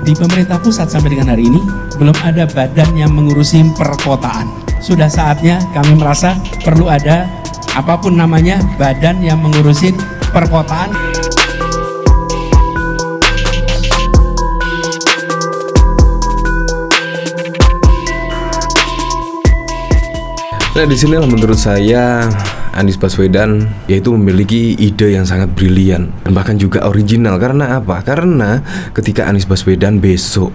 Di pemerintah pusat sampai dengan hari ini belum ada badan yang mengurusi perkotaan. Sudah saatnya kami merasa perlu ada apapun namanya badan yang mengurusi perkotaan. Nah, disinilah menurut saya Anies Baswedan yaitu memiliki ide yang sangat brilian dan bahkan juga original. Karena apa? Karena ketika Anies Baswedan besok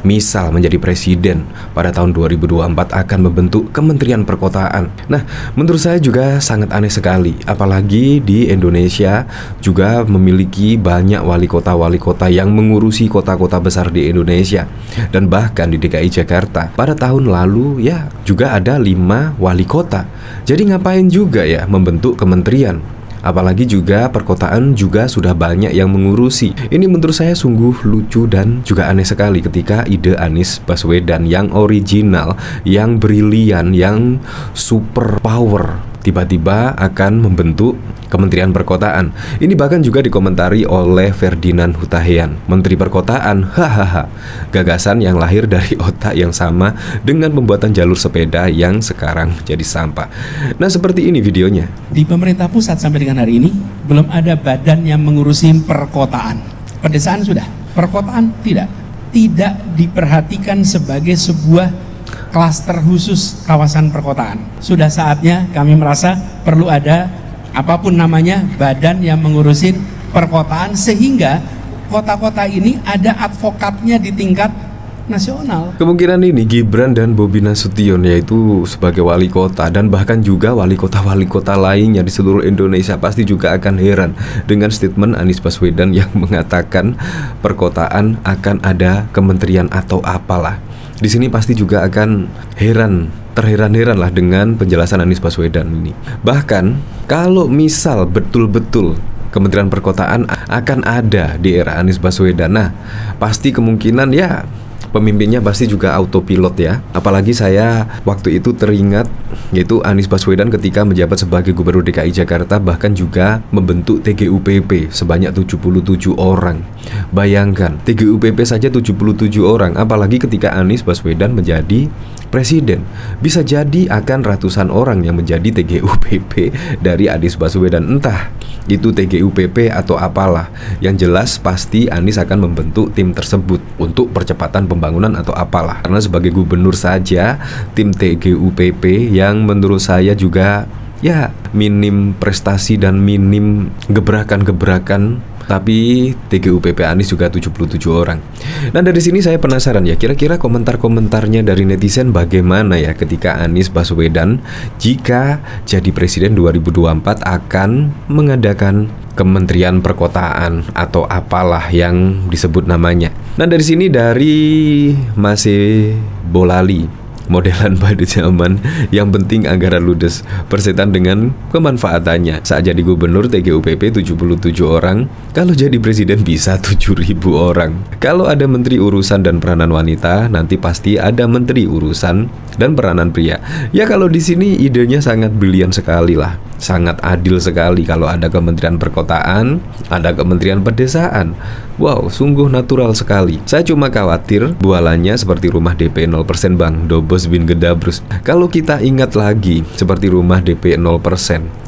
misal menjadi presiden pada tahun 2024 akan membentuk Kementerian Perkotaan. Nah, menurut saya juga sangat aneh sekali. Apalagi di Indonesia juga memiliki banyak wali kota yang mengurusi kota-kota besar di Indonesia. Dan bahkan di DKI Jakarta pada tahun lalu ya juga ada 5 wali kota. Jadi ngapain juga ya membentuk kementerian? Apalagi juga perkotaan juga sudah banyak yang mengurusi. Ini menurut saya sungguh lucu dan juga aneh sekali ketika ide Anies Baswedan yang original, yang brilian, yang super power tiba-tiba akan membentuk Kementerian Perkotaan. Ini bahkan juga dikomentari oleh Ferdinand Hutahian, Menteri Perkotaan. Hahaha, gagasan yang lahir dari otak yang sama dengan pembuatan jalur sepeda yang sekarang jadi sampah. Nah, seperti ini videonya. Di pemerintah pusat sampai dengan hari ini belum ada badan yang mengurusi perkotaan. Pedesaan sudah, perkotaan tidak. Tidak diperhatikan sebagai sebuah klaster khusus kawasan perkotaan. Sudah saatnya kami merasa perlu ada apapun namanya badan yang mengurusin perkotaan sehingga kota-kota ini ada advokatnya di tingkat nasional. Kemungkinan ini Gibran dan Bobi Nasution yaitu sebagai wali kota dan bahkan juga wali kota lainnya di seluruh Indonesia pasti juga akan heran dengan statement Anies Baswedan yang mengatakan perkotaan akan ada kementerian atau apalah. Di sini pasti juga akan terheran-heran lah dengan penjelasan Anies Baswedan ini. Bahkan kalau misal betul-betul Kementerian Perkotaan akan ada di era Anies Baswedan, nah pasti kemungkinan ya pemimpinnya pasti juga autopilot ya. Apalagi saya waktu itu teringat yaitu Anies Baswedan ketika menjabat sebagai Gubernur DKI Jakarta bahkan juga membentuk TGUPP sebanyak 77 orang. Bayangkan TGUPP saja 77 orang, apalagi ketika Anies Baswedan menjadi presiden. Bisa jadi akan ratusan orang yang menjadi TGUPP dari Anies Baswedan. Entah itu TGUPP atau apalah. Yang jelas pasti Anies akan membentuk tim tersebut untuk percepatan pembangunan atau apalah. Karena sebagai gubernur saja tim TGUPP yang menurut saya juga ya minim prestasi dan minim gebrakan-gebrakan. Tapi TGUPP Anies juga 77 orang. Nah, dari sini saya penasaran ya, kira-kira komentar-komentarnya dari netizen bagaimana ya ketika Anies Baswedan jika jadi presiden 2024 akan mengadakan Kementerian Perkotaan atau apalah yang disebut namanya. Nah, dari sini dari Masih Bolali, modelan pada zaman yang penting anggaran ludes, persetan dengan kemanfaatannya. Saat jadi gubernur TGUPP 77 orang, kalau jadi presiden bisa 7.000 orang. Kalau ada menteri urusan dan peranan wanita, nanti pasti ada menteri urusan dan peranan pria. Ya kalau di sini idenya sangat brilian sekali lah. Sangat adil sekali kalau ada Kementerian Perkotaan, ada Kementerian Pedesaan. Wow, sungguh natural sekali. Saya cuma khawatir bualannya seperti rumah DP 0% Bang Dobos bin Gedabrus. Kalau kita ingat lagi seperti rumah DP 0%,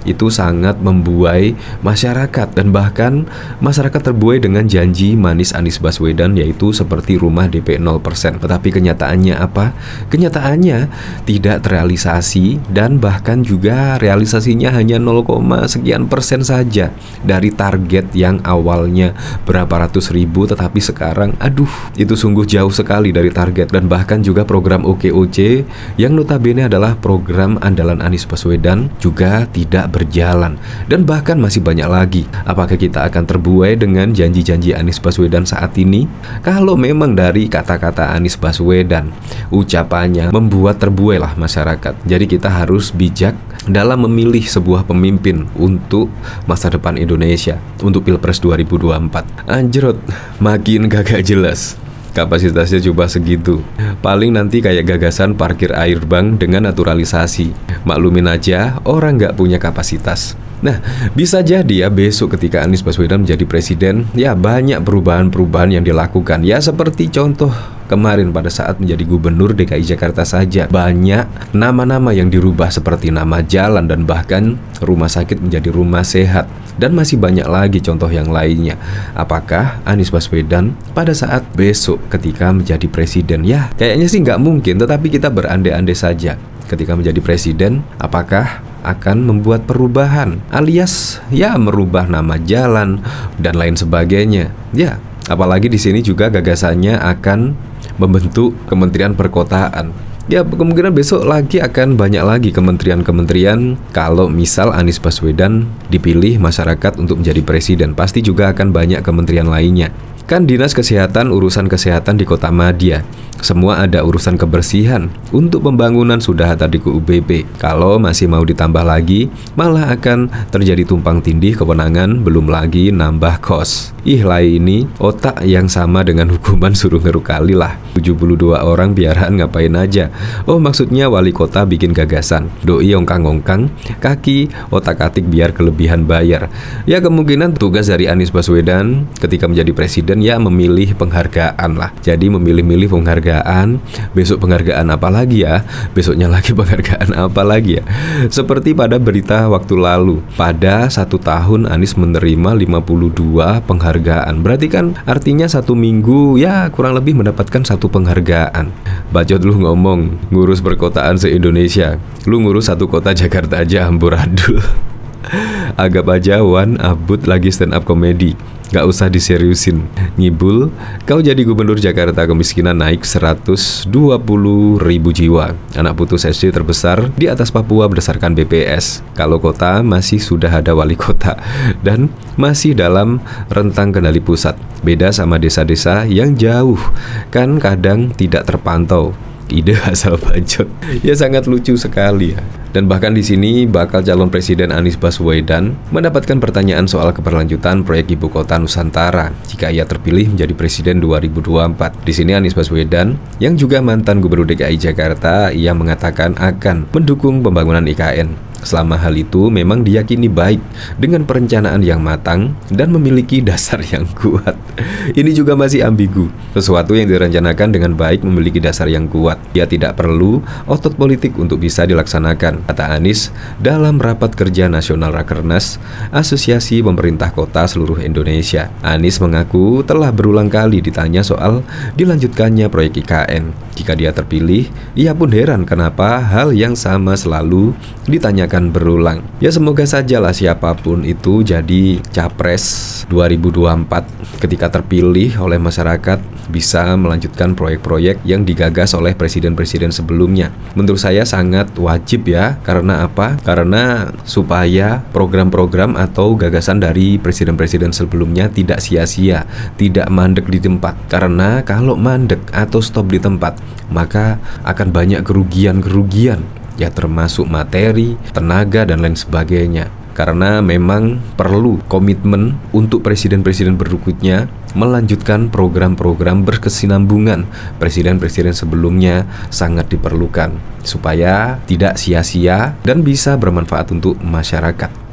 itu sangat membuai masyarakat dan bahkan masyarakat terbuai dengan janji manis Anies Baswedan yaitu seperti rumah DP 0%. Tetapi kenyataannya apa? Kenyataannya tidak terrealisasi dan bahkan juga realisasinya hanya 0, sekian persen saja dari target yang awalnya berapa ratus ribu, tetapi sekarang aduh itu sungguh jauh sekali dari target. Dan bahkan juga program OKOC yang notabene adalah program andalan Anies Baswedan juga tidak berjalan. Dan bahkan masih banyak lagi. Apakah kita akan terbuai dengan janji-janji Anies Baswedan saat ini? Kalau memang dari kata-kata Anies Baswedan, ucapannya membuat terbuai lah masyarakat. Jadi kita harus bijak dalam memilih sebuah pemimpin untuk masa depan Indonesia untuk Pilpres 2024. Anjrot, makin gak jelas. Kapasitasnya coba segitu. Paling nanti kayak gagasan parkir air bank dengan naturalisasi. Maklumin aja orang nggak punya kapasitas. Nah, bisa jadi ya besok ketika Anies Baswedan menjadi presiden, ya banyak perubahan-perubahan yang dilakukan. Ya seperti contoh kemarin pada saat menjadi gubernur DKI Jakarta saja, banyak nama-nama yang dirubah seperti nama jalan dan bahkan rumah sakit menjadi rumah sehat. Dan masih banyak lagi contoh yang lainnya. Apakah Anies Baswedan pada saat besok ketika menjadi presiden? Ya kayaknya sih nggak mungkin, tetapi kita berandai-andai saja. Ketika menjadi presiden, apakah akan membuat perubahan alias ya merubah nama jalan dan lain sebagainya. Ya, apalagi di sini juga gagasannya akan membentuk Kementerian Perkotaan. Ya, kemungkinan besok lagi akan banyak lagi kementerian-kementerian. Kalau misal Anies Baswedan dipilih masyarakat untuk menjadi presiden, pasti juga akan banyak kementerian lainnya. Kan dinas kesehatan, urusan kesehatan di Kota Madya. Semua ada urusan kebersihan. Untuk pembangunan sudah tadi ke UBP. Kalau masih mau ditambah lagi, malah akan terjadi tumpang tindih kewenangan, belum lagi nambah kos. Lah ini otak yang sama dengan hukuman suruh ngeruk kali lah. 72 orang biaraan ngapain aja. Oh maksudnya wali kota bikin gagasan, doi ongkang-ongkang, kaki otak-atik biar kelebihan bayar. Ya kemungkinan tugas dari Anies Baswedan ketika menjadi presiden ya memilih penghargaan lah. Jadi memilih-milih penghargaan. Besok penghargaan apa lagi ya? Besoknya lagi penghargaan apa lagi ya? Seperti pada berita waktu lalu, pada 1 tahun Anies menerima 52 penghargaan. Berarti kan artinya 1 minggu ya kurang lebih mendapatkan 1 penghargaan. Bacot lu ngomong ngurus perkotaan se-Indonesia, lu ngurus 1 kota Jakarta aja amburadul. Anggap aja Wan Abud lagi stand up komedi, gak usah diseriusin. Ngibul, kau jadi gubernur Jakarta, kemiskinan naik 120.000 jiwa. Anak putus SD terbesar di atas Papua berdasarkan BPS. Kalau kota masih sudah ada wali kota dan masih dalam rentang kendali pusat. Beda sama desa-desa yang jauh, kan kadang tidak terpantau. Ide asal bacot. Ya sangat lucu sekali ya. Dan bahkan di sini bakal calon presiden Anies Baswedan mendapatkan pertanyaan soal keberlanjutan proyek Ibu Kota Nusantara jika ia terpilih menjadi presiden 2024. Di sini Anies Baswedan yang juga mantan gubernur DKI Jakarta, ia mengatakan akan mendukung pembangunan IKN. Selama hal itu memang diyakini baik dengan perencanaan yang matang dan memiliki dasar yang kuat. Ini juga masih ambigu. Sesuatu yang direncanakan dengan baik memiliki dasar yang kuat. Dia tidak perlu otot politik untuk bisa dilaksanakan, kata Anies dalam rapat kerja nasional Rakernas Asosiasi Pemerintah Kota seluruh Indonesia. Anies mengaku telah berulang kali ditanya soal dilanjutkannya proyek IKN. Jika dia terpilih, ia pun heran kenapa hal yang sama selalu ditanyakan berulang. Ya semoga sajalah siapapun itu jadi capres 2024 ketika terpilih oleh masyarakat bisa melanjutkan proyek-proyek yang digagas oleh presiden-presiden sebelumnya. Menurut saya sangat wajib ya. Karena apa? Karena supaya program-program atau gagasan dari presiden-presiden sebelumnya tidak sia-sia, tidak mandek di tempat. Karena kalau mandek atau stop di tempat, maka akan banyak kerugian-kerugian, ya termasuk materi, tenaga, dan lain sebagainya. Karena memang perlu komitmen untuk presiden-presiden berikutnya melanjutkan program-program berkesinambungan presiden-presiden sebelumnya sangat diperlukan supaya tidak sia-sia dan bisa bermanfaat untuk masyarakat.